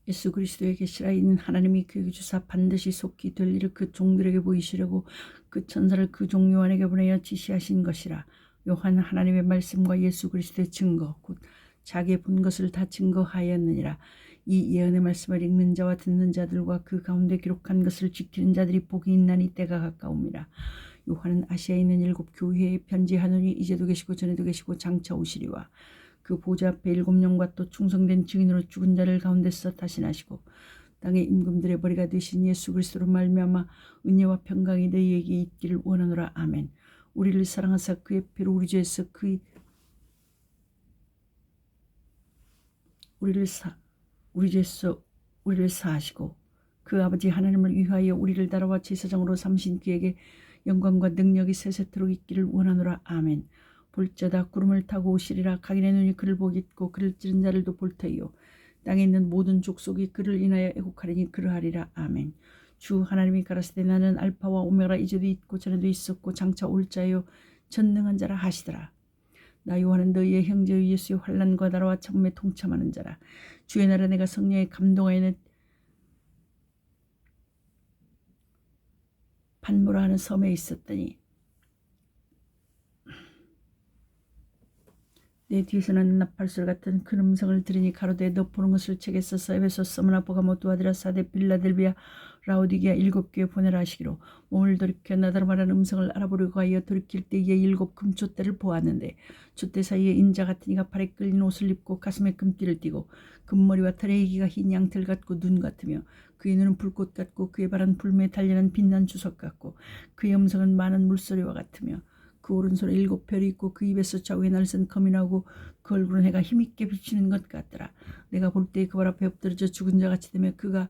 예수 그리스도에 계시라. 이는 하나님이 그에게 주사 반드시 속히 될 일을 그 종들에게 보이시려고 그 천사를 그 종 요한에게 보내어 지시하신 것이라. 요한은 하나님의 말씀과 예수 그리스도의 증거 곧 자기의 본 것을 다 증거하였느니라. 이 예언의 말씀을 읽는 자와 듣는 자들과 그 가운데 기록한 것을 지키는 자들이 복이 있나니 때가 가까움이라. 요한은 아시아에 있는 7 교회에 편지하노니 이제도 계시고 전에도 계시고 장차 오시리와 그 보좌 앞에 7영과 또 충성된 증인으로 죽은 자를 가운데서 다신하시고 땅의 임금들의 벌이가 되신 예수 그리스도로 말미암아 은혜와 평강이 너희에게 있기를 원하노라. 아멘. 우리를 사랑하사 그의 피로 우리 죄에서 우리를 사하시고 그 아버지 하나님을 위하여 우리를 따라와 제사장으로 삼신 그에게 영광과 능력이 세세토록 있기를 원하노라. 아멘. 볼자다 구름을 타고 오시리라. 각인의 눈이 그를 보겠고 그를 찌른 자들도 볼 터이요 땅에 있는 모든 족속이 그를 인하여 애곡하리니 그러하리라. 아멘. 주 하나님이 가라사대 나는 알파와 오메가라. 이제도 있고 전에도 있었고 장차 올 자요 전능한 자라 하시더라. 나 요한은 너희의 형제 예수의 환난과 나라와 참음에 동참하는 자라. 주의 나라 내가 성령에 감동하여 판모라 하는 섬에 있었더니 내 뒤에서 나는 나팔소리 같은 큰 음성을 들으니 가로되 너 보는 것을 책에 써서 에베소, 스무나, 보가모, 두아디라, 사데, 빌라델비아, 라오디게아 7교회 보내라 하시기로 몸을 돌이켜 나더러 말하는 음성을 알아보려고 하여 돌이킬 때에 7 금촛대를 보았는데 촛대 사이에 인자 같은 이가 팔에 끌린 옷을 입고 가슴에 금띠를 띠고 금머리와 털의 이기가 흰 양털 같고 눈 같으며 그의 눈은 불꽃 같고 그의 발은 불매에 달리는 빛난 주석 같고 그의 음성은 많은 물소리와 같으며 그 오른손에 7 별이 있고 그 입에서 좌우에 날선 검이 나오고 그 얼굴은 해가 힘있게 비치는 것 같더라. 내가 볼 때 그 발 앞에 엎드러져 죽은 자같이 되며 그가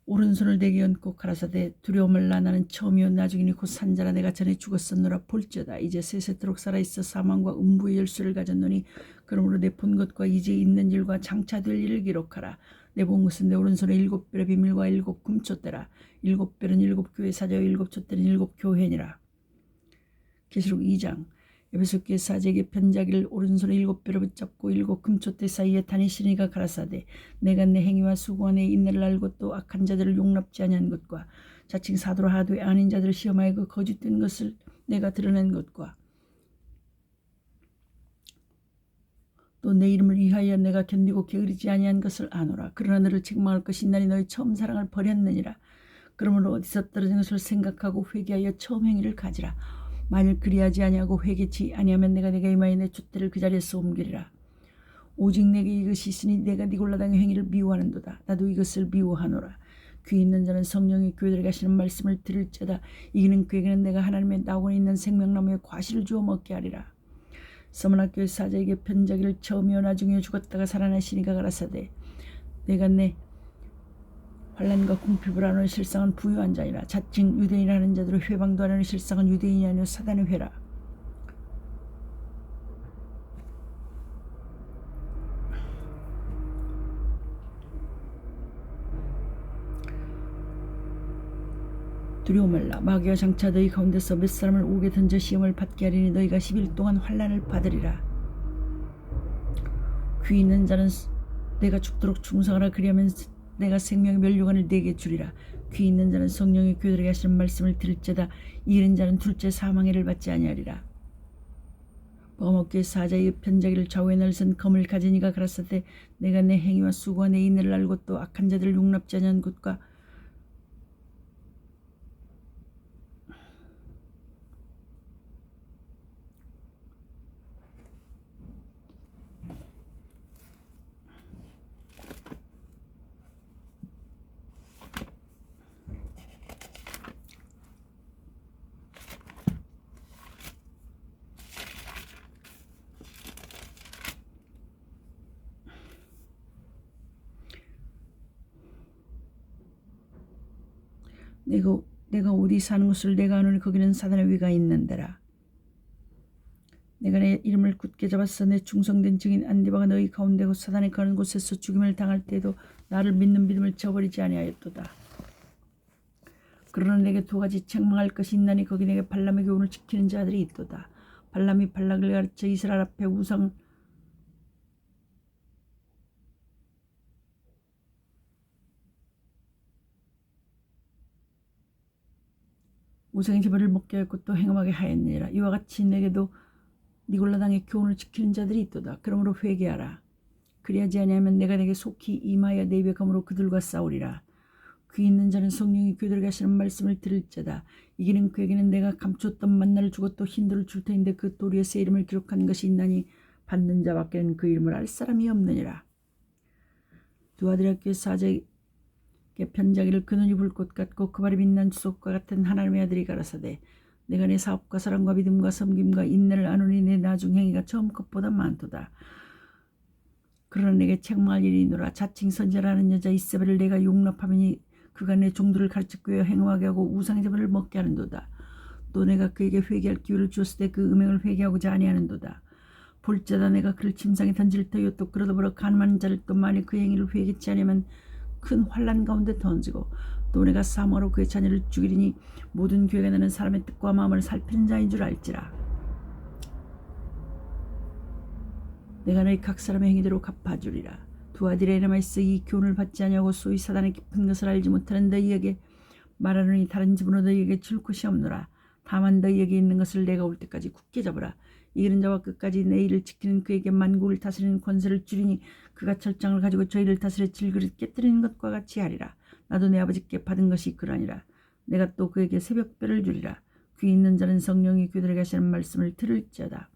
오른손을 내게 얹고 가라사대 두려움을 나는 처음이요 나중이니 곧 산자라. 내가 전에 죽었었노라. 볼지어다 이제 세세토록 살아있어 사망과 음부의 열쇠를 가졌노니 그러므로 내 본 것과 이제 있는 일과 장차 될 일을 기록하라. 내 본 것은 내 오른손에 7 별의 비밀과 7 금촛대라. 7 별은 7 교회 사자요 7 촛대는 7 교회니라. 계시록 2장. 에베소 교회 사제에게 편지하기를 오른손에 7 뼈를 붙잡고 7 금촛대 사이에 다니시니가 가라사대 내가 내 행위와 수고와 내 인내를 알고 또 악한 자들을 용납지 아니한 것과 자칭 사도로 하되 아닌 자들을 시험하여 그 거짓된 것을 내가 드러낸 것과 또 내 이름을 위하여 내가 견디고 게으르지 아니한 것을 아노라. 그러나 너를 책망할 것이 있나니 너희 처음 사랑을 버렸느니라. 그러므로 어디서 떨어진 것을 생각하고 회개하여 처음 행위를 가지라. 만일 그리하지 아니하고 회개치 아니하면 내가 내게 임하여 내 촛대를 그 자리에서 옮기리라. 오직 내게 이것이 있으니 내가 니골라당의 행위를 미워하는도다. 나도 이것을 미워하노라. 귀 있는 자는 성령이 교회들에게 하시는 말씀을 들을지어다. 이기는 그에게는 내가 하나님의 나원에 있는 생명나무에 과실을 주어 먹게 하리라. 서문학교의 사자에게 편지하기를 처음이요 나중이요 죽었다가 살아나시니가 가라사대 내가 내 환난과 궁핍을 하는 실상은 부유한 자이라. 자칭 유대인이라는 자들을 회방도 하는 실상은 유대인이 아니요 사단의 회라. 두려워 말라. 마귀와 장차 너희 가운데서 몇 사람을 옥에 던져 시험을 받게 하리니 너희가 10일 동안 환난을 받으리라. 귀 있는 자는 내가 죽도록 충성하라. 그리하면 내가 생명의 면류관을 내게 주리라. 귀 있는 자는 성령의 교회들에게 하시는 말씀을 들을지어다. 이기는 자는 둘째 사망해를 받지 아니하리라. 버거먹기의 사자의 편자기를 좌우에 날선 검을 가진 이가 가라사대 내가 내 행위와 수고와 내 인내를 알고 또 악한 자들을 용납지 아니한 것과 내가 어디 사는 곳을 내가 아노니 거기는 사단의 위가 있는데라. 내가 내 이름을 굳게 잡았어. 내 충성된 증인 안디바가 너희 가운데고 사단이 가는 곳에서 죽임을 당할 때에도 나를 믿는 믿음을 저버리지 아니하였도다. 그러나 내게 2가지 책망할 것이 있나니 거기 내게 발람의 교훈을 지키는 자들이 있도다. 발람이 발락을 가르쳐 이스라엘 앞에 우상 우상의 제물을 먹게 하였고 또 행음하게 하였느니라. 이와 같이 내게도 니골라 당의 교훈을 지키는 자들이 있도다. 그러므로 회개하라. 그리하지 아니하면 내가 내게 속히 임하여 내 입의 검으로 그들과 싸우리라. 귀 있는 자는 성령이 그들에게 하시는 말씀을 들을 자다. 이기는 그에게는 내가 감췄던 만나를 주고 또 흰돌을 줄 터인데 그 돌 위에 새 이름을 기록한 것이 있나니 받는 자밖에는 그 이름을 알 사람이 없느니라. 두 아들의 학교의 사제에게 편자기를 그 눈이 불꽃 같고 그 발이 빛난 주석과 같은 하나님의 아들이 가라사대 내가 내 사업과 사랑과 믿음과 섬김과 인내를 아노니 내 나중 행위가 처음 것보다 많도다. 그러나 내게 책망할 일이 있노라. 자칭 선지라는 여자 이세벨을 내가 용납하면이 그가 내 종들을 가르치고 행음하게 하고 우상의 제물을 먹게 하는도다. 또 내가 그에게 회개할 기회를 주었을 때 그 음행을 회개하고자 아니하는도다. 볼자다 내가 그를 침상에 던질 터요 또 그러더불어 가늠한 자를 또 만일 그 행위를 회개치 않으면 큰 환난 가운데 던지고 또 내가 사모로 그의 자녀를 죽이리니 모든 교회가 나는 사람의 뜻과 마음을 살피는 자인 줄 알지라. 내가 너희 각 사람의 행위대로 갚아주리라. 두 아들의 남아있어 이 교훈을 받지 아니하고 소위 사단의 깊은 것을 알지 못하는 너희에게 말하노니 다른 집으로 너희에게 줄 곳이 없노라. 다만 너희에게 있는 것을 내가 올 때까지 굳게 잡으라. 이기는 자와 끝까지 내 일을 지키는 그에게 만국을 다스리는 권세를 주리니 그가 철장을 가지고 저희를 다스려 질그릇 깨뜨리는 것과 같이 하리라. 나도 내 아버지께 받은 것이 그러하니라. 내가 또 그에게 새벽별을 주리라. 귀 있는 자는 성령이 그들에게 하시는 말씀을 들을지어다.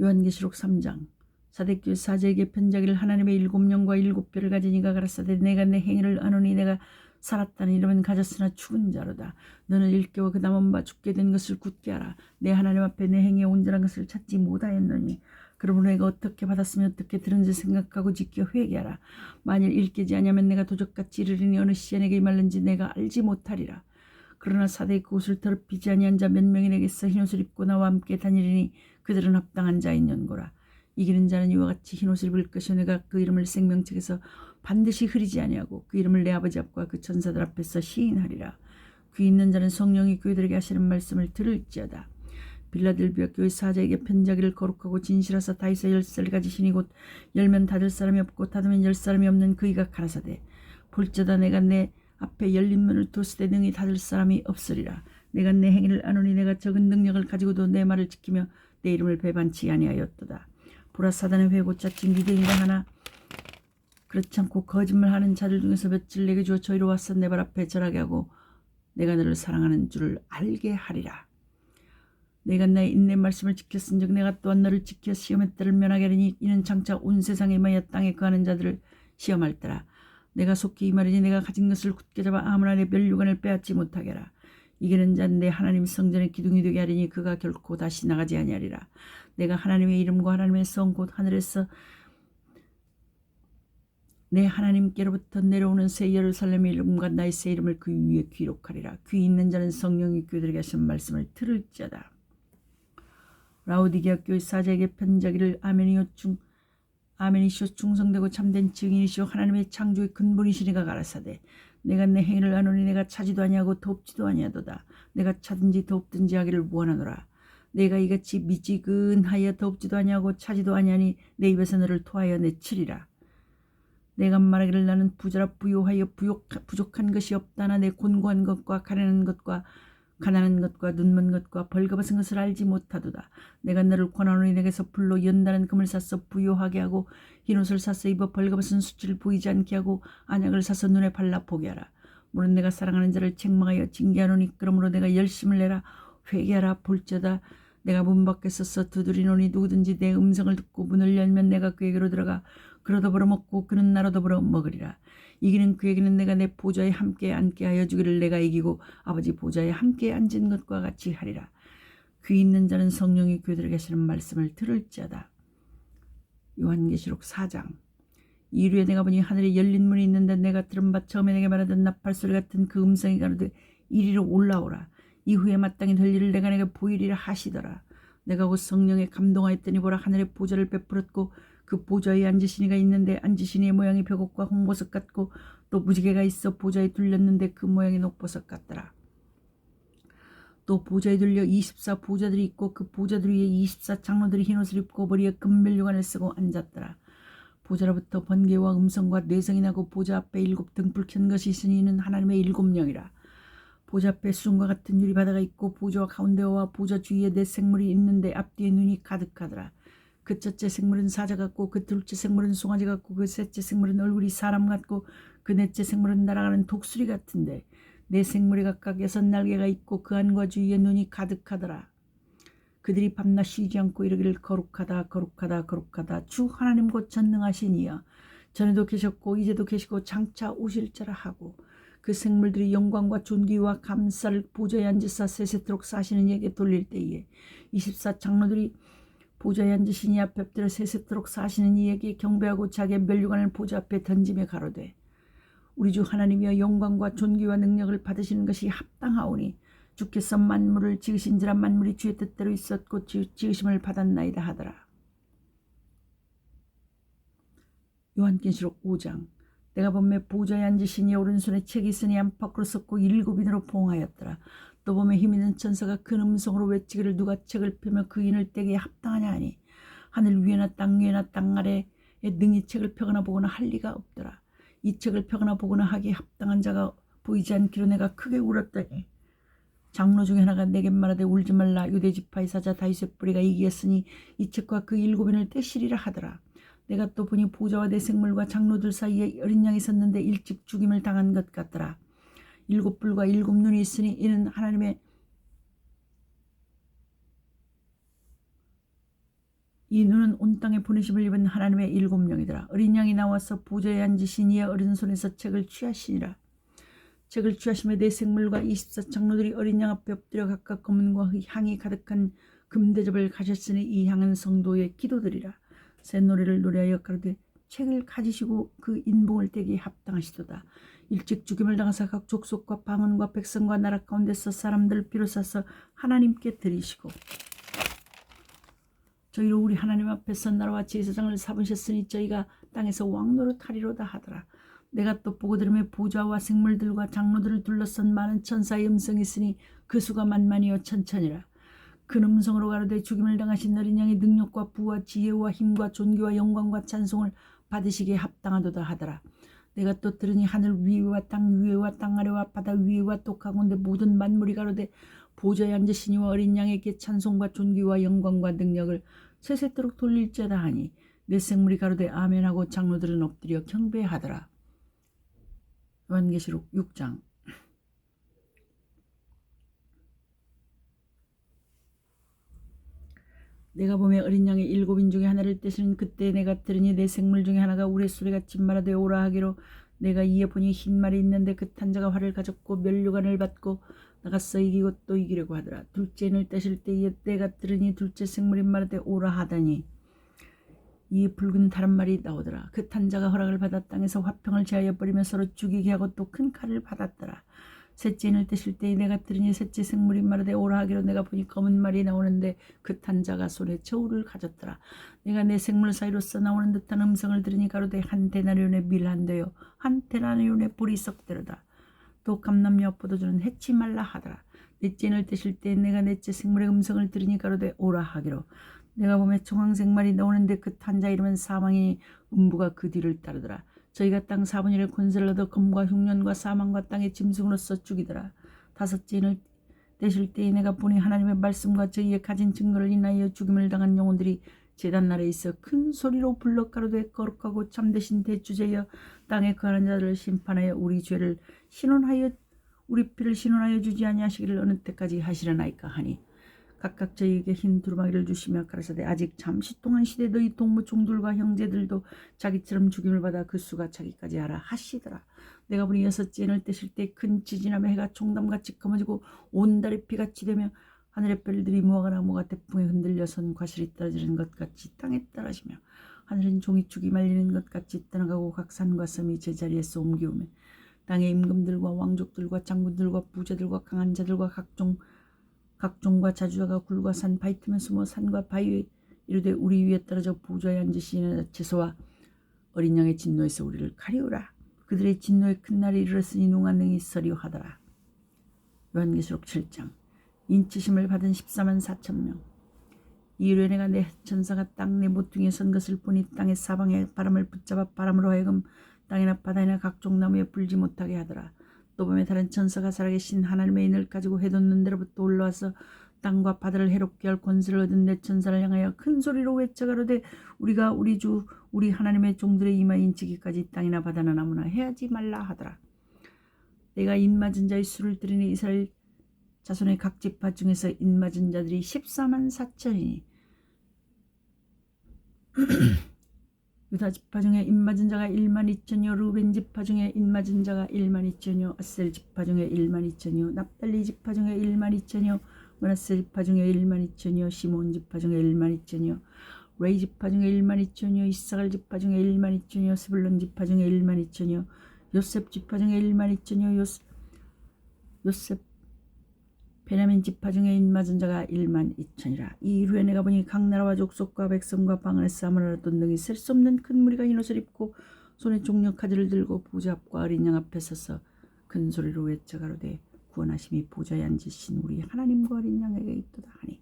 요한계시록 3장. 사대교회 사제에게 편자기를 하나님의 7영과 7별을 가진 이가 가라사대 내가 내 행위를 아노니 내가 살았다는 이름은 가졌으나 죽은 자로다. 너는 일깨워 그 남은 바 죽게 된 것을 굳게 하라. 내 하나님 앞에 내 행위의 온전한 것을 찾지 못하였느니 그러므로 내가 어떻게 받았으면 어떻게 들은지 생각하고 지켜 회개하라. 만일 일깨지 아니하면 내가 도적같이 이르리니 어느 시에 내게 임할는지 내가 알지 못하리라. 그러나 사대의 그 옷을 더럽히지 아니한 자 몇 명이 내게서 흰옷을 입고 나와 함께 다니리니 그들은 합당한 자인 연고라. 이기는 자는 이와 같이 흰옷을 입을 것이요 내가 그 이름을 생명책에서 반드시 흐리지 아니하고 그 이름을 내 아버지 앞과 그 천사들 앞에서 시인하리라. 귀 있는 자는 성령이 교회들에게 하시는 말씀을 들을지어다. 빌라델비아 교회 사제에게 편자기를 거룩하고 진실하사 다윗의 10살 가지시니 곧 열면 닫을 사람이 없고 닫으면 열 사람이 없는 그이가 가라사대 볼지어다 내가 내 앞에 열린 문을 두었으되 능히 닫을 사람이 없으리라. 내가 내 행위를 아노니 내가 적은 능력을 가지고도 내 말을 지키며 내 이름을 배반치 아니하였도다. 보라 사단의 회고자 징기대인가 하나 그렇지 않고 거짓말하는 자들 중에서 며칠 내게 주어 저희로 와서 내 발 앞에 절하게 하고 내가 너를 사랑하는 줄을 알게 하리라. 내가 내 인내 말씀을 지켰은즉 내가 또한 너를 지켜 시험의 때를 면하게 하리니 이는 장차 온 세상에 임하여 땅에 거하는 자들을 시험할 때라. 내가 속히 이 말이니 내가 가진 것을 굳게 잡아 아무나 내 멸류관을 빼앗지 못하게 하라. 이기는 자는 내 하나님 성전의 기둥이 되게 하리니 그가 결코 다시 나가지 아니하리라. 내가 하나님의 이름과 하나님의 성 곧 하늘에서 내 하나님께로부터 내려오는 새 예루살렘의 이름과 나의 새 이름을 그 위에 기록하리라. 귀 있는 자는 성령이 그들에게 하신 말씀을 들을지어다. 라오디게아 교회 사제에게 편자기를 아멘이시오 충성되고 참된 증인이시오 하나님의 창조의 근본이시니가 가라사대 내가 내 행위를 아노니 내가 차지도 아니하고 덥지도 아니하도다. 내가 차든지 덥든지 하기를 원하노라. 내가 이같이 미지근하여 덥지도 아니하고 차지도 아니하니 내 입에서 너를 토하여 내치리라. 내가 말하기를 나는 부자라 부요하여 부족한 것이 없다나 내 곤고한 것과 가난한 것과 눈먼 것과 벌거벗은 것을 알지 못하도다. 내가 너를 권하노니 내게서 불로 연다는 금을 사서 부요하게 하고 흰옷을 사서 입어 벌거벗은 수치를 보이지 않게 하고 안약을 사서 눈에 발라 보게 하라. 물론 내가 사랑하는 자를 책망하여 징계하노니 그러므로 내가 열심을 내라. 회개하라. 볼지어다 내가 문 밖에 서서 두드리노니 누구든지 내 음성을 듣고 문을 열면 내가 그에게로 들어가 그로 더불어 먹고 그는 나로 더불어 먹으리라. 이기는 그에게는 내가 내 보좌에 함께 앉게 하여 주기를 내가 이기고 아버지 보좌에 함께 앉은 것과 같이 하리라. 귀 있는 자는 성령이 그들에게 하시는 말씀을 들을지어다. 요한계시록 4장. 이후에 내가 보니 하늘에 열린 문이 있는데 내가 들은 바 처음에 내게 말하던 나팔소리 같은 그 음성이 가로되 이리로 올라오라. 이후에 마땅히 될 일을 내가 내게 보이리라 하시더라. 내가 곧 성령에 감동하였더니 보라 하늘의 보좌를 베풀었고 그 보좌에 앉으시니가 있는데 앉으시니의 모양이 벽옥과 홍보석 같고 또 무지개가 있어 보좌에 둘렸는데 그 모양이 녹보석 같더라. 또 보좌에 둘려 24 보좌들이 있고 그 보좌들 위에 24 장로들이 흰옷을 입고 머리에 금면류관을 쓰고 앉았더라. 보좌로부터 번개와 음성과 뇌성이 나고 보좌 앞에 7 등불 켠 것이 있으니 이는 하나님의 7 영이라. 보좌 앞에 수중과 같은 유리바다가 있고 보좌 가운데와 보좌 주위에 4 생물이 있는데 앞뒤에 눈이 가득하더라. 그 첫째 생물은 사자 같고 그 둘째 생물은 송아지 같고 그 셋째 생물은 얼굴이 사람 같고 그 넷째 생물은 날아가는 독수리 같은데 4 생물이 각각 6 날개가 있고 그 안과 주위에 눈이 가득하더라. 그들이 밤낮 쉬지 않고 이르기를 거룩하다 거룩하다 거룩하다 주 하나님 곧 전능하신 이여 전에도 계셨고 이제도 계시고 장차 오실 자라 하고 그 생물들이 영광과 존귀와 감사를 보좌에 앉으사 세세토록 사시는 이에게 돌릴 때에 24 장로들이 보좌에 앉으신 이 앞에 엎드려 세세토록 사시는 이에게 경배하고 자기의 면류관을 보좌 앞에 던지며 가로되 우리 주 하나님이여 영광과 존귀와 능력을 받으시는 것이 합당하오니 주께서 만물을 지으신지라 만물이 주의 뜻대로 있었고 지으심을 받았나이다 하더라. 요한계시록 5장. 내가 보매 보좌에 앉으신 이 오른손에 책이 있으니 안팎으로 섰고 7인으로 포옹하였더라. 또 보매 힘있는 천사가 큰 음성으로 외치기를 누가 책을 펴며 그 인을 떼기에 합당하냐 하니 하늘 위에나 땅 위에나 땅 아래에 능히 책을 펴거나 보거나 할 리가 없더라. 이 책을 펴거나 보거나 하기에 합당한 자가 보이지 않기로 내가 크게 울었더니 장로 중에 하나가 내게 말하되 울지 말라 유대 지파의 사자 다윗의 뿌리가 이기었으니 이 책과 그 7인을 떼시리라 하더라. 내가 또 보니 보좌와 내 생물과 장로들 사이에 어린 양이 섰는데 일찍 죽임을 당한 것 같더라. 7뿔과 7눈이 있으니 이는 하나님의 이 눈은 온 땅에 보내심을 입은 하나님의 7영이더라. 어린 양이 나와서 보좌에 앉으신 이의 오른손에서 책을 취하시니라. 책을 취하심에 내 생물과 24 장로들이 어린 양 앞에 엎드려 각각 검은과 향이 가득한 금대접을 가졌으니 이 향은 성도의 기도들이라. 새 노래를 노래하여 가로되 책을 가지시고 그 인봉을 떼기에 합당하시도다. 일찍 죽임을 당하사 각 족속과 방언과 백성과 나라 가운데서 사람들을 비롯해서 하나님께 드리시고 저희로 우리 하나님 앞에서 나라와 제사장을 삼으셨으니 저희가 땅에서 왕노릇하리로다 하더라. 내가 또 보고 들으며 보좌와 생물들과 장로들을 둘러싼 많은 천사의 음성이 있으니 그 수가 만만이요 천천이라. 큰 음성으로 가로되 죽임을 당하신 어린 양의 능력과 부와 지혜와 힘과 존귀와 영광과 찬송을 받으시기에 합당하도다 하더라. 내가 또 들으니 하늘 위와 땅 위에와 땅 아래와 바다 위에와 또 가운데 모든 만물이 가로되 보좌에 앉으시니와 어린 양에게 찬송과 존귀와 영광과 능력을 세세토록 돌릴지어다 하니 내 생물이 가로되 아멘하고 장로들은 엎드려 경배하더라. 요한계시록 6장. 내가 보며 어린 양의 7인 중에 하나를 떼시는 그때 내가 들으니 내 생물 중에 하나가 우레소리같이 말하되 오라 하기로 내가 이에 보니 흰 말이 있는데 그 탄자가 활을 가졌고 면류관을 받고 나가서 이기고 또 이기려고 하더라. 둘째 인을 떼실 때에 내가 들으니 둘째 생물이 말하되 오라 하더니 이 붉은 다른 말이 나오더라. 그 탄자가 허락을 받아 땅에서 화평을 제하여 버리며 서로 죽이게 하고 또 큰 칼을 받았더라. 셋째 인을 떼실 때에 내가 들으니 셋째 생물이 말하되 오라 하기로 내가 보니 검은 말이 나오는데 그 탄자가 손에 저울을 가졌더라. 내가 내 생물 사이로서 나오는 듯한 음성을 들으니 가로되 한 데나리온의 밀 한 대요 한 데나리온의 보리 썩대로다. 또 감람여 포도주는 해치 말라 하더라. 넷째 인을 떼실 때에 내가 넷째 생물의 음성을 들으니 가로되 오라 하기로 내가 보며 청황색 말이 나오는데 그 탄자 이름은 사망이 음부가 그 뒤를 따르더라. 저희가 땅 4분의 1의 권세를 얻어 검과 흉년과 사망과 땅의 짐승으로서 죽이더라. 다섯째 인을 떼실 때에 내가 보니 하나님의 말씀과 저희의 가진 증거를 인하여 죽임을 당한 영혼들이 제단 아래에 있어 큰 소리로 불러 가로되 거룩하고 참되신 대주제여 땅에 거하는 자들을 심판하여 우리 죄를 신원하여 우리 피를 신원하여 주지 아니하시기를 어느 때까지 하시려나이까 하니 각각 저희에게 흰 두루마기를 주시며 가라사대 아직 잠시 동안 시대 너희 동무종들과 형제들도 자기처럼 죽임을 받아 그 수가 차기까지 하라 하시더라. 내가 보니 여섯째 인을 떼실 때 큰 지진하며 해가 총담같이 검어지고 온 달이 피같이 되며 하늘의 별들이 무화과 나무가 태풍에 흔들려 선 과실이 떨어지는 것 같이 땅에 떨어지며 하늘은 종이 축이 말리는 것 같이 떠나가고 각 산과 섬이 제자리에서 옮기우며 땅의 임금들과 왕족들과 장군들과 부자들과 강한 자들과 각종과 자주자가 굴과 산 바위 틈에 숨어 산과 바위에 이르되 우리 위에 떨어져 보좌에 앉으시는 채소와 어린 양의 진노에서 우리를 가리우라. 그들의 진노의 큰 날이 이르렀으니 농한 능이 서리하더라. 요한계시록 7장. 인치심을 받은 14만 4천 명. 이후에 내가 내 천사가 땅 내 모퉁이에 선 것을 보니 땅의 사방에 바람을 붙잡아 바람으로 하여금 땅이나 바다나 각종 나무에 불지 못하게 하더라. 또 밤에 다른 천사가 살아계신 하나님의 인을 가지고 해돋는 데로부터 올라와서 땅과 바다를 해롭게 할 권세를 얻은 내 천사를 향하여 큰 소리로 외쳐 가로되 우리가 우리 주 우리 하나님의 종들의 이마에 인치기까지 땅이나 바다나 나무나 해하지 말라 하더라. 내가 인맞은 자의 수를 들으니 이스라엘 자손의 각 지파 중에서 인맞은 자들이 14만 4천이니 유다 지파 중에 인맞은 자가 1만 2천이요 루벤 지파 중에 인맞은 자가 1만 2천이요 아셀 지파 중에 1만 2천이요 납달리 지파 중에 1만 2천이요 므낫세 지파 중에 1만 2천이요 시몬 지파 중에 1만 2천이요 레이 지파 중에 1만 2천이요 이사갈 지파 중에 1만 2천이요 스불론 지파 중에 1만 2천이요 요셉 지파 중에 1만 2천이요 요셉 베냐민 지파 중에 인맞은 자가 1만 2천이라. 이 이후에 내가 보니 각 나라와 족속과 백성과 방 안에서 아무나 돈등이 셀 수 없는 큰 무리가 흰 옷을 입고 손에 종려 칼을 들고 보좌 앞과 어린 양 앞에 서서 큰 소리로 외쳐 가로되 구원하심이 보좌에 앉으신 우리 하나님과 어린 양에게 있도다 하니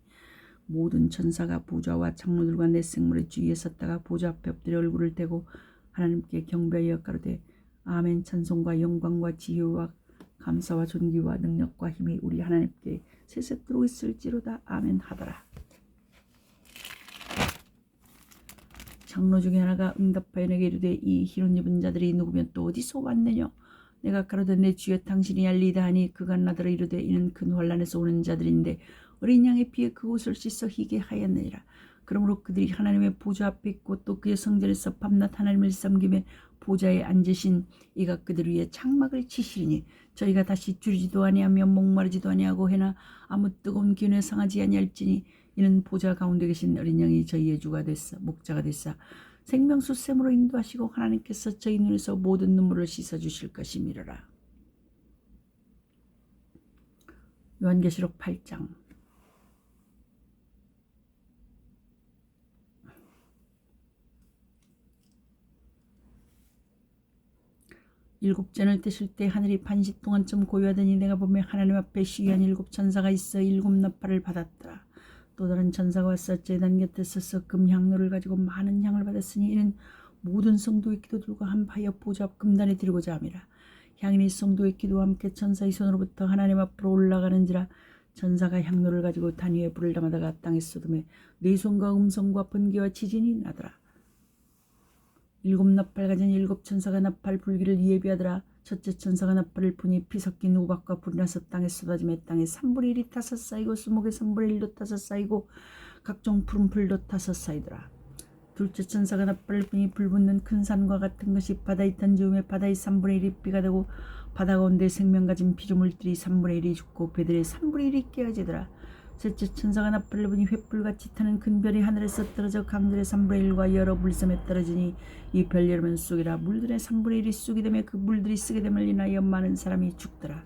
모든 천사가 보좌와 장로들과 내 생물의 주위에 섰다가 보좌 앞에 엎드려 얼굴을 대고 하나님께 경배하여 가로되 아멘. 찬송과 영광과 지혜와 감사와 존귀와 능력과 힘이 우리 하나님께 세세토록 있을지로다. 아멘 하더라. 장로 중에 하나가 응답하여 내게 이르되 이 흰 옷 입은 자들이 누구며 또 어디서 왔느냐. 내가 가로되 내 주여 당신이 알리다 하니 그가 나더러 이르되 이는 큰 환난에서 오는 자들인데 어린 양의 피에 그 옷을 씻어 희게 하였느니라. 그러므로 그들이 하나님의 보좌 앞에 있고 또 그의 성전에서 밤낮 하나님을 섬기며 보좌에 앉으신 이가 그들 위에 장막을 치시리니 저희가 다시 줄이지도 아니하며 목마르지도 아니하고 해나 아무 뜨거운 기운에 상하지 아니할지니 이는 보좌 가운데 계신 어린 양이 저희의 주가 됐사 목자가 됐사 생명수 샘으로 인도하시고 하나님께서 저희 눈에서 모든 눈물을 씻어주실 것이미러라. 요한계시록 8장. 일곱 잔을 떼실 때 하늘이 반시 동안쯤 고요하더니 내가 보며 하나님 앞에 시위한 일곱 천사가 있어 일곱 나팔을 받았더라. 또 다른 천사가 와서 제단 곁에 서서 금향로를 가지고 많은 향을 받았으니 이는 모든 성도의 기도들과 함하여 보좌 앞 금단에 드리고자 함이라. 향이 성도의 기도와 함께 천사의 손으로부터 하나님 앞으로 올라가는지라. 천사가 향로를 가지고 단 위에 불을 담아다가 땅에 쏟음에 네 손과 음성과 번개와 지진이 나더라. 일곱 나팔 가진 일곱 천사가 나팔 불기를 예비하더라. 첫째 천사가 나팔을 부니 피 섞인 우박과 불이 나서 땅에 쏟아지며 땅에 3분의 1이 타서 쌓이고 수목에 3분의 1도 타서 쌓이고 각종 푸른 풀도 타서 쌓이더라. 둘째 천사가 나팔을 부니 불 붙는 큰 산과 같은 것이 바다에 던지우며 바다의 3분의 1이 비가 되고 바다 가운데 생명 가진 피조물들이 3분의 1이 죽고 배들의 3분의 1이 깨어지더라. 셋째 천사가 나팔을 부니 횃불같이 타는 큰 별이 하늘에서 떨어져 강들의 3분의 1과 여러 물섬에 떨어지니 이 별 여름은 쑥이라. 물들의 3분의 1이 쑥이 되며 그 물들이 쓰게 됨을 인하여 많은 사람이 죽더라.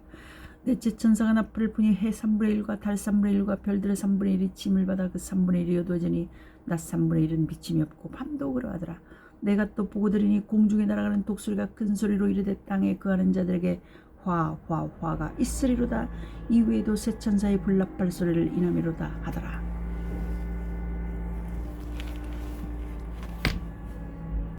넷째 천사가 나팔을 부니 해 3분의 1과 달 3분의 1과 별들의 3분의 1이 침을 받아 그 3분의 1이 어두워지니 낮 3분의 1은 비침이 없고 밤도 그러하더라. 내가 또 보고 들으니 공중에 날아가는 독수리가 큰 소리로 이르되 땅에 거하는 자들에게 화가 있으리로다. 이후에도 새 천사의 불나팔 소리를 인하미로다 하더라.